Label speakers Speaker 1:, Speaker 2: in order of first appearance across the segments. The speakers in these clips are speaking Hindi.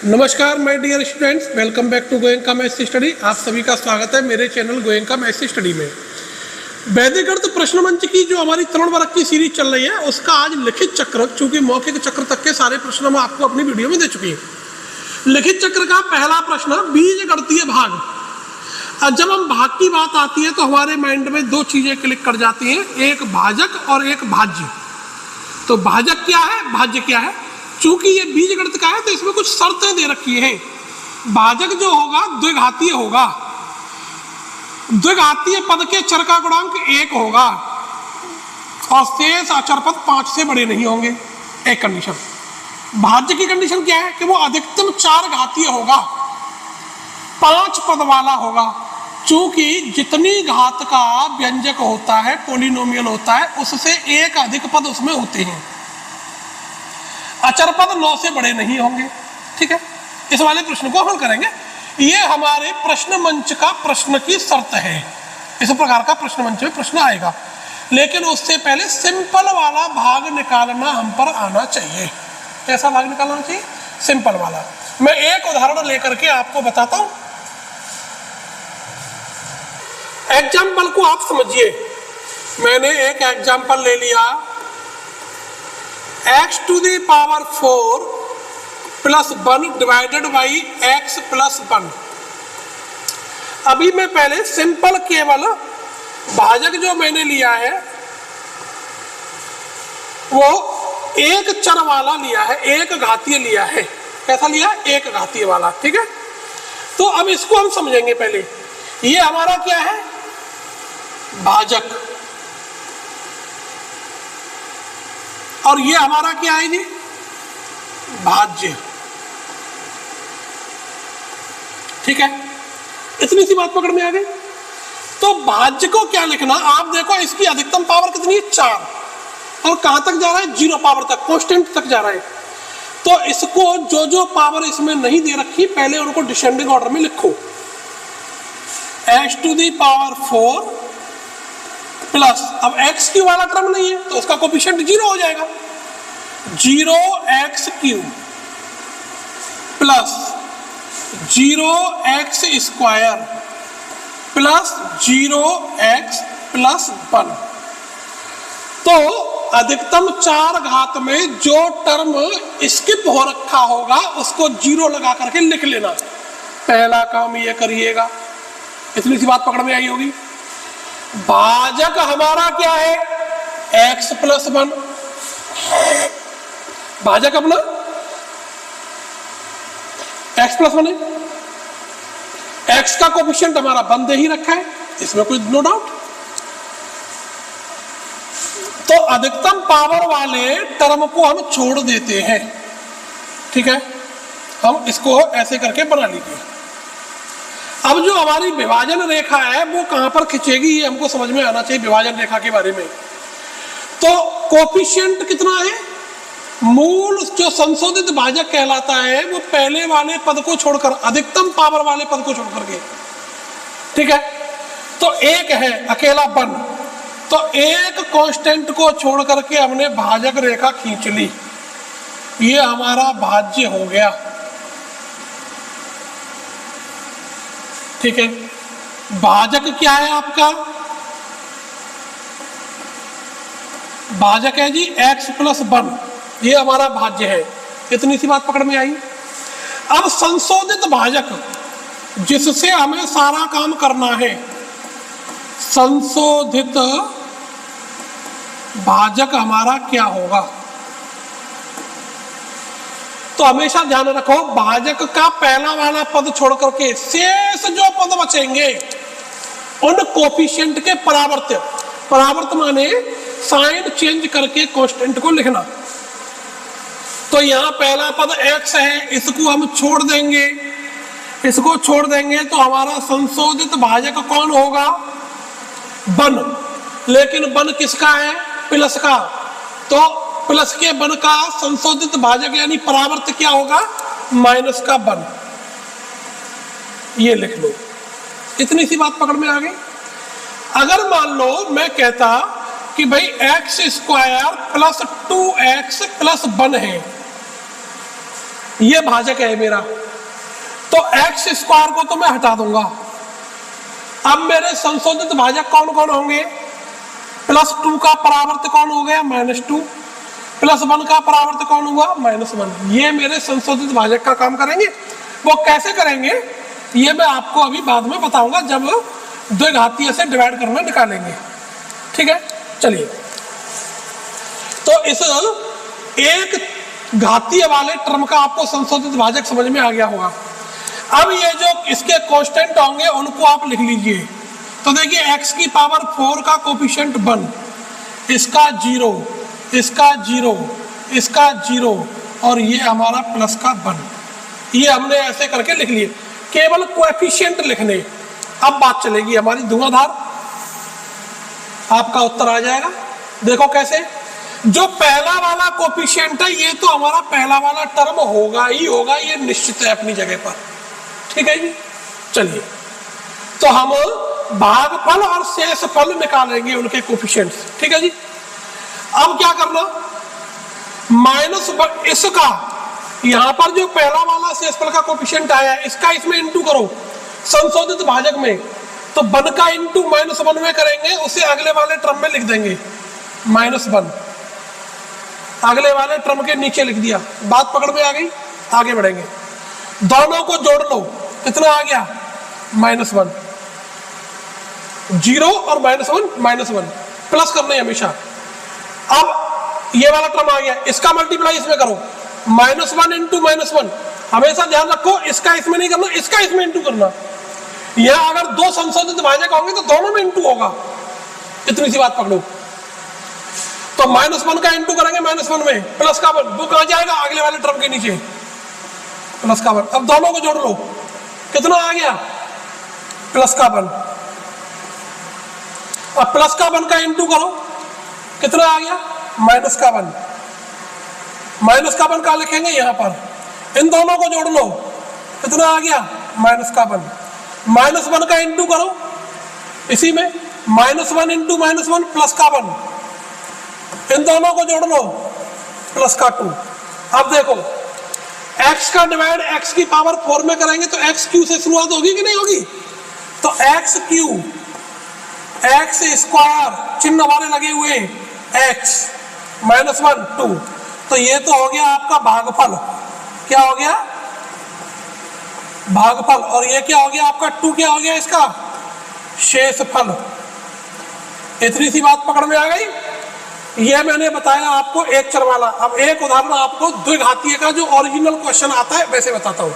Speaker 1: नमस्कार my dear students, welcome back to Goenka maths study. आप सभी का स्वागत है मेरे चैनल गोयंका मैथ्स स्टडी में। वैदिक गणित प्रश्न मंच की जो हमारी तरुण वर्ग की सीरीज चल रही है उसका आज लिखित चक्र, चूंकि मौखिक चक्र तक के सारे प्रश्न हम आपको अपनी वीडियो में दे चुके हैं। लिखित चक्र का पहला प्रश्न बीज गणितीय भाग। जब हम भाग की बात आती है तो हमारे माइंड में दो चीजें क्लिक कर जाती हैं, एक भाजक और एक भाज्य। तो भाजक क्या है, भाज्य क्या है? चूंकि ये बीज गणित का है तो इसमें कुछ शर्तें दे रखी है। भाजक जो होगा द्विघातीय होगा, द्विघातीय पद के चर का गुणांक 1 होगा और शेष अचर पद 5 से बड़े नहीं होंगे। एक कंडीशन। भाज्य की कंडीशन क्या है कि वो अधिकतम 4 घातीय होगा, 5 पद वाला होगा। चूंकि जितनी घात का व्यंजक होता है, पोलिनोमियल होता है, उससे एक अधिक पद उसमें होते हैं। अचर पद 9 से बड़े नहीं होंगे। ठीक है, इस वाले प्रश्न को हल करेंगे। ये हमारे प्रश्न मंच का प्रश्न की शर्त है। इस प्रकार का प्रश्न मंच में प्रश्न आएगा, लेकिन उससे पहले सिंपल वाला भाग निकालना हम पर आना चाहिए। कैसा भाग निकालना चाहिए? सिंपल वाला। मैं एक उदाहरण लेकर के आपको बताता हूं। एग्जाम्पल को आप समझिए। मैंने एक एग्जाम्पल ले लिया, x to the power 4 plus 1 divided by x plus 1। अभी मैं पहले सिंपल केवल भाजक जो मैंने लिया है वो एक चर वाला लिया है, एक घातीय लिया है। कैसा लिया? एक घातीय वाला। ठीक है, तो अब इसको हम समझेंगे। पहले ये हमारा क्या है? भाजक। और ये हमारा क्या है जी? भाज्य। ठीक है, इतनी सी बात पकड़ में आ गई। तो भाज्य को क्या लिखना, आप देखो इसकी अधिकतम पावर कितनी है? 4। और कहां तक जा रहा है? 0 पावर तक, कांस्टेंट तक जा रहा है। तो इसको जो जो पावर इसमें नहीं दे रखी पहले उनको डिसेंडिंग ऑर्डर में लिखो। x to the power 4 plus, अब x क्यू वाला क्रम नहीं है तो उसका कोफिशिएंट 0 हो जाएगा। 0x³ plus 0x² plus 0x plus 1। तो अधिकतम 4 घात में जो टर्म स्किप हो रखा होगा उसको 0 लगा करके लिख लेना। पहला काम ये करिएगा। इतनी सी बात पकड़ में आई होगी। भाजक हमारा क्या है? x plus 1। भाजक अपना x प्लस 1 है। x का कोफिशिएंट हमारा 1 दे ही रखा है, इसमें कोई नो डाउट। तो अधिकतम पावर वाले टर्म को हम छोड़ देते हैं। ठीक है, हम इसको ऐसे करके बना लीजिए। अब जो हमारी विभाजन रेखा है वो कहां पर खिंचेगी ये हमको समझ में आना चाहिए विभाजन रेखा के बारे में। तो कोफिशिएंट कितना है? मूल जो संशोधित भाजक कहलाता है वो पहले वाले पद को छोड़कर, अधिकतम पावर वाले पद को छोड़कर के। ठीक है, तो एक है अकेला 1। तो एक कांस्टेंट को छोड़ करके हमने भाजक रेखा खींच ली। ये हमारा भाज्य हो गया। ठीक है, भाजक क्या है आपका? भाजक है जी x प्लस 1। ये हमारा भाज्य है। इतनी सी बात पकड़ में आई। अब संशोधित भाजक, जिससे हमें सारा काम करना है, संशोधित भाजक हमारा क्या होगा? तो हमेशा ध्यान रखो, भाजक का पहला वाला पद छोड़ करके शेष जो पद बचेंगे उन कोफिशिएंट के परावर्त, परावर्त माने साइन चेंज करके कांस्टेंट को लिखना। तो यहां पहला पद x है, इसको हम छोड़ देंगे। इसको छोड़ देंगे तो हमारा संशोधित भाजक कौन होगा? 1। लेकिन 1 किसका है? प्लस का। तो प्लस के 1 का संशोधित भाजक यानी परावर्त क्या होगा? माइनस का 1। ये लिख लो। इतनी सी बात पकड़ में आ गई। अगर मान लो मैं कहता कि भाई x² प्लस 2x प्लस 1 है, ये भाजक है मेरा, तो एक्स स्क्वायर को तो मैं हटा दूंगा। अब मेरे संशोधित भाजक कौन कौन होंगे? +2 का परावर्त कौन हो गया? -2, +1 का परावर्त कौन हुआ? -1। ये मेरे संशोधित भाजक का काम करेंगे। वो कैसे करेंगे ये मैं आपको अभी बाद में बताऊंगा, जब द्विघातीय से डिवाइड करना निकालेंगे। ठीक है, चलिए। तो इस एक घातीय वाले टर्म का आपको संशोधित भाजक समझ में आ गया होगा। अब ये जो इसके कांस्टेंट होंगे उनको आप लिख लीजिए। तो देखिए x⁴ का कोफिशिएंट 1, इसका 0, इसका 0, इसका 0 और ये हमारा प्लस का 1। ये हमने ऐसे करके लिख लिए, केवल कोएफिशिएंट लिखने। अब बात चलेगी हमारी धुआंधार। आपका उत्तर आ जाएगा। देखो कैसे, जो पहला वाला कोफिशिएंट है ये तो हमारा पहला वाला टर्म होगा ही होगा, ये निश्चित है अपनी जगह पर। ठीक है जी, चलिए। तो हम भागफल और शेषफल निकालेंगे उनके कोफिशिएंट्स। ठीक है जी। अब क्या करना, -1 इसका, यहां पर जो पहला वाला शेषफल का कोफिशिएंट आया इसका इसमें इंटू करो संशोधित भाजक में, तो 1 का इंटू -1 में करेंगे, उसे अगले वाले टर्म में लिख देंगे -1। अगले वाले टर्म के नीचे लिख दिया। बात पकड़ में आ गई, आगे बढ़ेंगे। दोनों को जोड़ लो, कितना आ गया? -1, 0 और -1 प्लस करना है हमेशा। अब ये वाला टर्म आ गया, इसका मल्टीप्लाई इसमें करो, -1 इंटू -1। हमेशा ध्यान रखो, इसका इसमें नहीं करना, इसका इसमें इंटू करना। यहां अगर दो संशोधित भाजक होंगे तो दोनों में इंटू होगा, इतनी सी बात पकड़ो। तो -1 का इंटू करेंगे -1 में, प्लस का 1, वो कहां जाएगा? अगले वाले टर्म के नीचे, प्लस का 1। अब दोनों को जोड़ लो, कितना आ गया? प्लस का 1। अब प्लस का 1 का इंटू करो, कितना आ गया? माइनस का 1। माइनस का 1 कहां लिखेंगे? यहां पर। इन दोनों को जोड़ लो, कितना आ गया? माइनस का 1। -1 का इंटू करो इसी में, -1 इंटू -1 प्लस का 1। इन दोनों को जोड़ लो, प्लस का 2। अब देखो, x का डिवाइड x⁴ में करेंगे तो x³ से शुरुआत होगी कि नहीं होगी? तो x³ x² चिन्ह हमारे लगे हुए x -1 2, तो ये तो हो गया आपका भागफल। क्या हो गया? भागफल। और ये क्या हो गया आपका? 2 क्या हो गया इसका? शेषफल। इतनी सी बात पकड़ में आ गई। ये मैंने बताया आपको एक चर वाला। अब एक उदाहरण आपको द्विघातीय का जो ओरिजिनल क्वेश्चन आता है वैसे बताता हूं।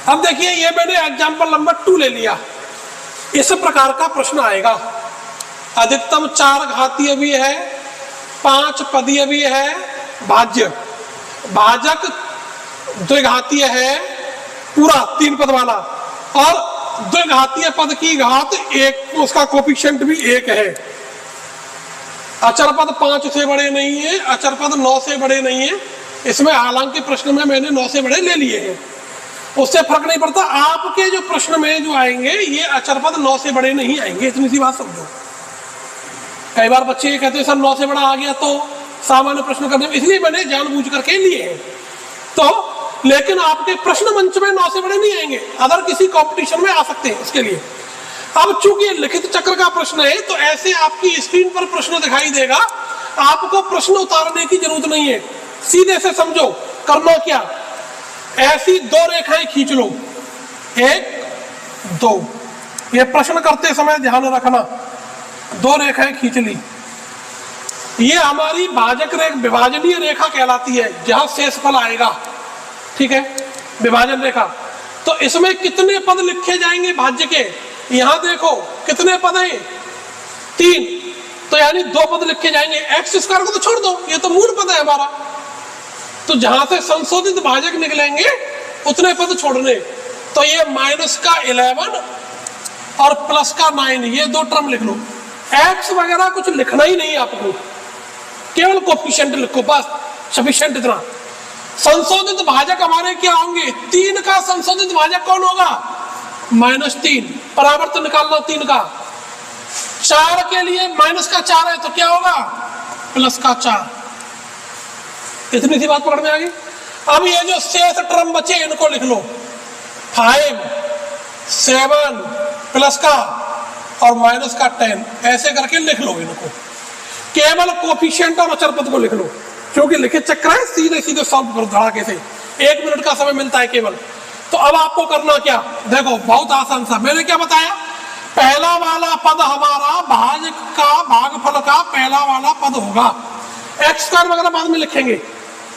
Speaker 1: अब देखिए, ये मैंने एग्जांपल नंबर 2 ले लिया। इस प्रकार का प्रश्न आएगा, अधिकतम 4 घातीय भी है, 5 पदीय भी है, भाज्य भाजक द्विघातीय है पूरा 3 पद वाला, और द्विघातीय पद की घात 1, उसका कोफिशिएंट भी 1 है। अचर पद 5 से बड़े नहीं है, अचर पद 9 से बड़े नहीं है। इसमें हालांकि प्रश्न में मैंने 9 से बड़े ले लिए हैं, उससे फर्क नहीं पड़ता। आपके जो प्रश्न में जो आएंगे ये अचर पद 9 से बड़े नहीं आएंगे, इतनी सी बात समझो। कई बार बच्चे ये कहते हैं सर 9 से बड़ा आ गया तो सामान्य प्रश्न करने में, इसलिए मैंने जानबूझ करके लिए हैं। तो लेकिन आपके प्रश्न मंच में 9 से बड़े नहीं आएंगे, अदर किसी कंपटीशन में आ सकते हैं उसके लिए। अब चूंकि लिखित चक्र का प्रश्न है तो ऐसे आपकी स्क्रीन पर प्रश्न दिखाई देगा, आपको प्रश्न उतारने की जरूरत नहीं है, सीधे से समझो। करना क्या, ऐसी 2 रेखाएं खींच लो, 1 2। ये प्रश्न करते समय ध्यान रखना, 2 रेखाएं खींच ली। ये हमारी भाजक रेखा, विभाजनीय रेखा कहलाती है, जहां शेषफल आएगा। ठीक है, विभाजन रेखा। तो इसमें कितने पद लिखे जाएंगे भाज्य के? यहां देखो कितने पद हैं? 3। तो यानी 2 पद लिखे जाएंगे। x² को तो छोड़ दो, ये तो मूल पद है हमारा। तो जहां से संशोधित भाजक निकलेंगे उतने पद छोड़ने। तो ये -11 और +9, ये 2 टर्म लिख लो। x वगैरह कुछ लिखना ही नहीं आपको, केवल कोफिशिएंट लिखो बस, सफिशिएंट इतना। संशोधित भाजक हमारे क्या होंगे? 3 का संशोधित भाजक कौन होगा? -3। परावर्तन निकालना 3 का। 4 के लिए -4 है तो क्या होगा? +4। इतनी सी बात पकड़ में आ गई। अब ये जो शेष टर्म बचे इनको लिख लो, 5, 7 प्लस का और माइनस का 10, ऐसे करके लिख लो इनको। केवल कोफिशिएंट और अचर पद को लिख लो, क्योंकि लिखित चक्र है, सीधे सीधे सॉल्व करो धड़ाके से, 1 मिनट का समय मिलता है केवल। तो अब आपको करना क्या, देखो बहुत आसान सा, मैंने क्या बताया, पहला वाला पद हमारा भागफल का पहला वाला पद होगा। एक्स स्क्वायर वगैरह बाद में लिखेंगे,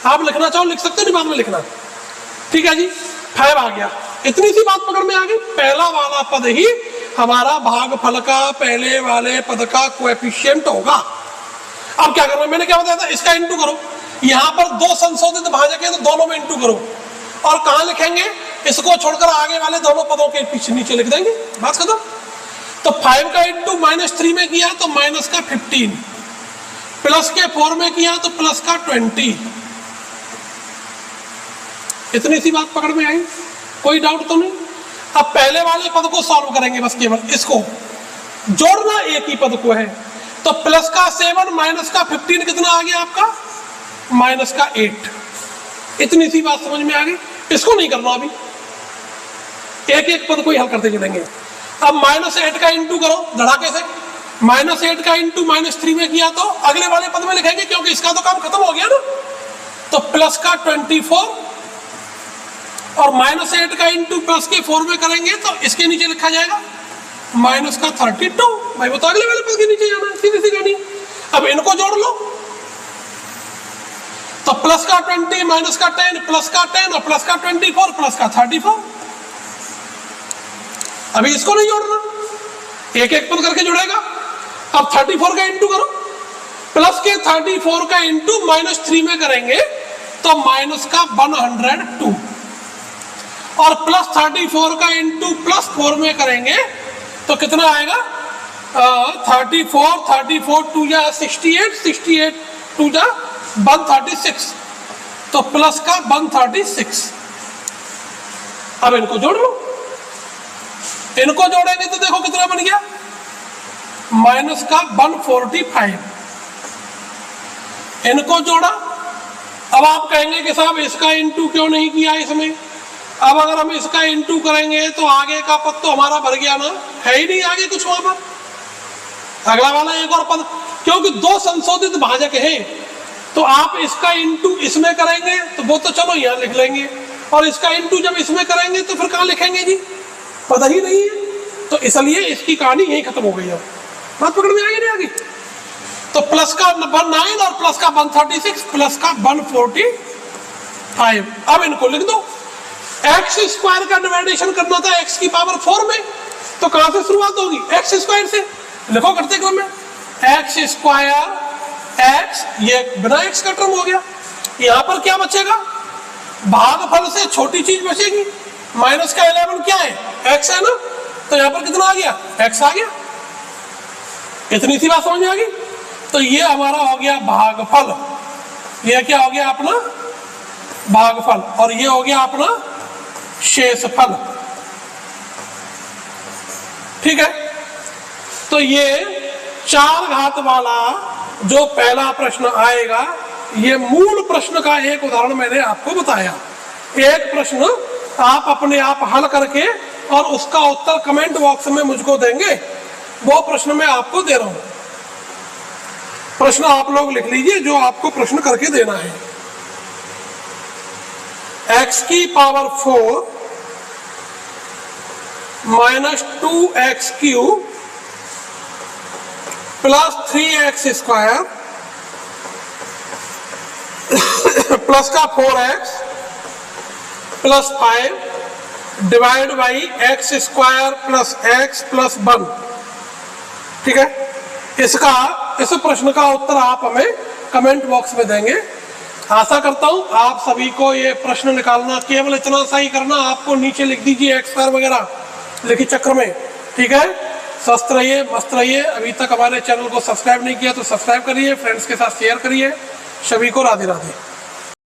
Speaker 1: आप लिखना चाहो लिख सकते हो, नहीं बाद में लिखना, ठीक है जी। 5 आ गया, इतनी सी बात पकड़ में आ गई, पहला वाला पद ही हमारा भागफल का पहले वाले पद का कोएफिशिएंट होगा। अब क्या करना, मैंने क्या बताया था, इसका इंटू करो, यहाँ पर 2 संशोधित भाजक है तो दोनों में इंटू करो, और कहाँ लिखेंगे, इसको छोड़कर आगे वाले दोनों पदों के पीछे नीचे लिख देंगे, बात खत्म। तो 5 का इंटू -3 में किया तो माइनस का 15, प्लस के 4 में किया तो प्लस का 20। इतनी सी बात पकड़ में आई, कोई डाउट तो नहीं। अब पहले वाले पद को सॉल्व करेंगे, बस केवल इसको जोड़ना एक ही पद को है। तो प्लस का 7 माइनस का 15 कितना आ गया आपका, माइनस का 8। इतनी सी बात समझ में आ गई, इसको नहीं करना अभी, एक एक पद को ही हल करते चलेंगे। अब -8 का इंटू करो धड़ाके से, -8 का इंटू -3 में किया तो अगले वाले पद में लिखेंगे, क्योंकि इसका तो काम खत्म हो गया ना। तो प्लस का 24 और -8 का इंटू प्लस के 4 में करेंगे तो इसके नीचे लिखा जाएगा माइनस का 32। भाई वो तो अगले वाले पद के नीचे जाना है, सीधी सी कहानी। अब इनको जोड़ लो, तो प्लस का 20 माइनस का 10 प्लस का 10 और प्लस का 24 प्लस का 34। अभी इसको नहीं जोड़ना, एक एक पद करके जुड़ेगा। अब 34 का इंटू करो, प्लस के 34 का इंटू -3 में करेंगे तो माइनस का 102, और प्लस 34 का इंटू प्लस 4 में करेंगे तो कितना आएगा, 34 2 जा 68, 68 2 जा 136, तो प्लस का 136। अब इनको जोड़ लो, इनको जोड़ेंगे तो देखो कितना बन गया, माइनस का 145। इनको जोड़ा, अब आप कहेंगे कि साहब इसका इंटू क्यों नहीं किया इसमें। अब अगर हम इसका इंटू करेंगे तो आगे का पद तो हमारा भर गया ना, है ही नहीं आगे कुछ वहां पर, अगला वाला एक और पद, क्योंकि 2 संशोधित भाजक हैं। तो आप इसका इंटू इसमें करेंगे तो वो तो चलो यहाँ लिख लेंगे, और इसका इंटू जब इसमें करेंगे तो फिर कहाँ लिखेंगे जी, पता ही नहीं है। तो इसलिए इसकी कहानी यही खत्म हो गई है, बात पकड़ में आगे नहीं आगे। तो प्लस का 9 और प्लस का 136 प्लस का 145। अब इनको लिख दो, एक्स स्क्वायर का डिवाइडेशन करना था x की पावर 4 में, तो कहां से शुरुआत होगी, एक्स स्क्वायर से। लिखो करते क्रम में, एक्स स्क्वायर एक्स, ये बिना एक्स का टर्म हो गया। यहां पर क्या बचेगा, भागफल से छोटी चीज बचेगी, माइनस का 11 क्या है, एक्स है ना, तो यहां पर कितना आ गया, एक्स आ गया। इतनी सी बात समझ में आ गई। तो ये हमारा हो गया भागफल, ये क्या हो गया अपना भागफल, और ये हो गया अपना शेषफल, ठीक है। तो ये 4 घात वाला जो पहला प्रश्न आएगा, ये मूल प्रश्न का एक उदाहरण मैंने आपको बताया। एक प्रश्न आप अपने आप हल करके और उसका उत्तर कमेंट बॉक्स में मुझको देंगे, वो प्रश्न मैं आपको दे रहा हूं। प्रश्न आप लोग लिख लीजिए जो आपको प्रश्न करके देना है। x की power 4 minus 2x³ plus 3x square plus का 4x plus 5 divide by x square plus x plus 1, ठीक है। इस प्रश्न का उत्तर आप हमें कमेंट बॉक्स में देंगे। आशा करता हूं आप सभी को ये प्रश्न निकालना, केवल इतना सा ही करना, आपको नीचे लिख दीजिए x स्क्वायर वगैरह लिखित चक्र में, ठीक है। स्वस्थ रहिए, मस्त रहिए। अभी तक हमारे चैनल को सब्सक्राइब नहीं किया तो सब्सक्राइब करिए, फ्रेंड्स के साथ शेयर करिए। सभी को राधे राधे।